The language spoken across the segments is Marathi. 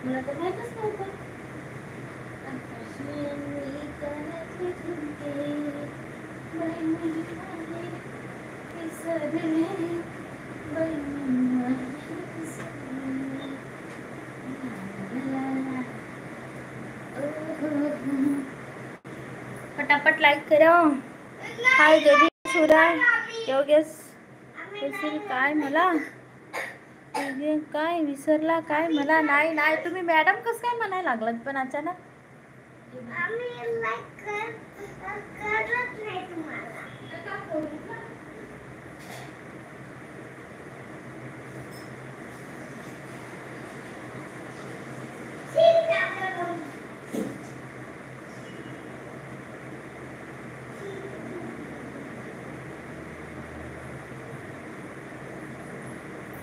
मला तर माहितच नव्हतं. फटाफट लाईक करा. हाय देवी सुराय योगेश काय मला काय विसरला काय मला. नाही तुम्ही मॅडम कस काय म्हणायला लागलात पण अचानक.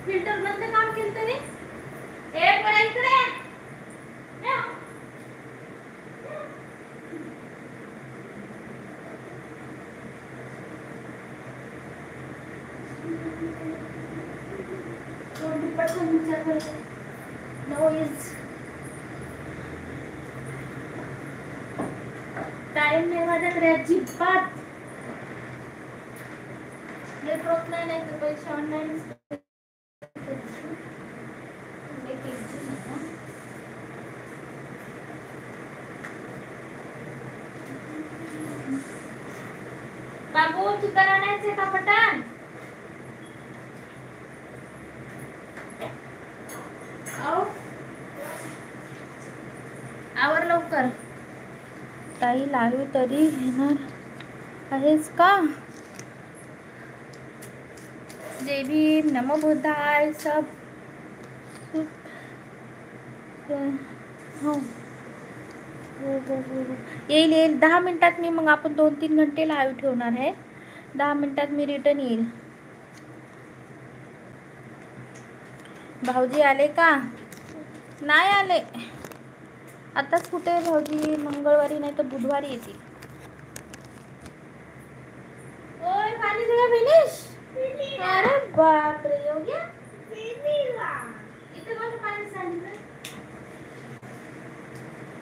फिल्टर बंद काम केलं तरी इकडे टाइम नाही माझ्याकडे अजिबात. नेटवर्क नाही तर पैसे ऑनलाईन बाबू चिकन आणायचे का पटाण. आवर लवकर. ताई लाडू तरी घेणार आहेस का. जय भीम नमो बुद्धाय सब हो येईल 10 मिनिटात मी. मग आपण 2-3 घंटे लाईव्ह ठेवणार आहे. 10 मिनिटात मी रिटर्न येईल. भाऊजी आले का. नाही आले आताच. कुठे भाऊजी मंगळवारी नाही तर बुधवारी येतील. ओय पाणी दिला फिनिश. अरे बाप रे योग्य इथे कसं पाणी सांगितलं.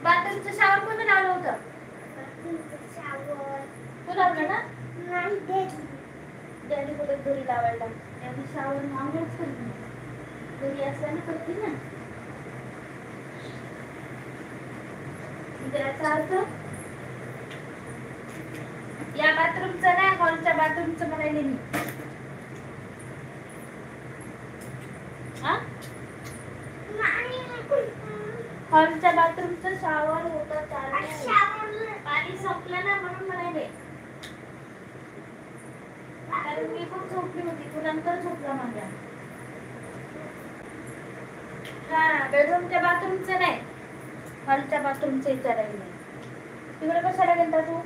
बाथरूमचं शावर कोणी लावलं होतं. तू लावलं ना. डॅडी कुठे घरी लावायला. डॅडी शावर मागूनच करते. घरी असल्याने करते ना. त्याचा अर्थ या बाथरूमचं नाही हॉलच्या बाथरूमचं म्हणायले मी. हॉलच्या बाथरूमचं शावर होतं. पाणी संपलं ना म्हणून म्हणायले. कारण मी पण झोपली होती. तू नंतर झोपला माझ्या. हा बेडरूमच्या बाथरूमचं नाही हॉलच्या बाथरूमचं विचारायला. तिकडे कशाला गेलता तू.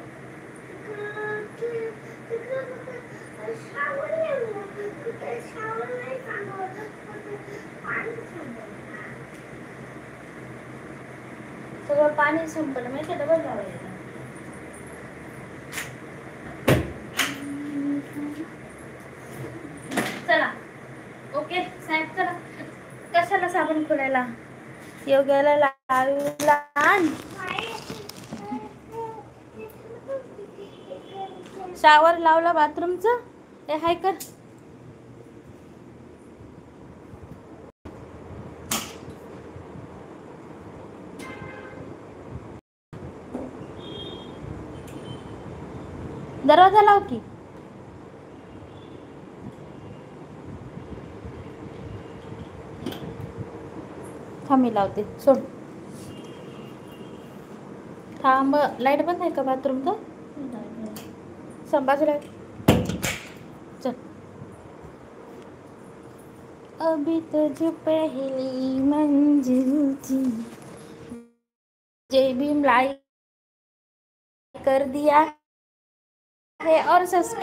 सगळं पाणी संपलं माहिती डबल लावायला. चला ओके साहेब चला. कशाला साबण खोलायला. योग्याला लावला शावर लावला बाथरूमचं. हे हाय कर. दरवाजा लाव की. थांबी लावते सोड. थांब. लाईट बंद आहे का बाथरूमचं. संभाजीला चल. अभी तुझ पहली मंजिल थी. जय भीम लाइक कर दिया है और सब्सक्राइब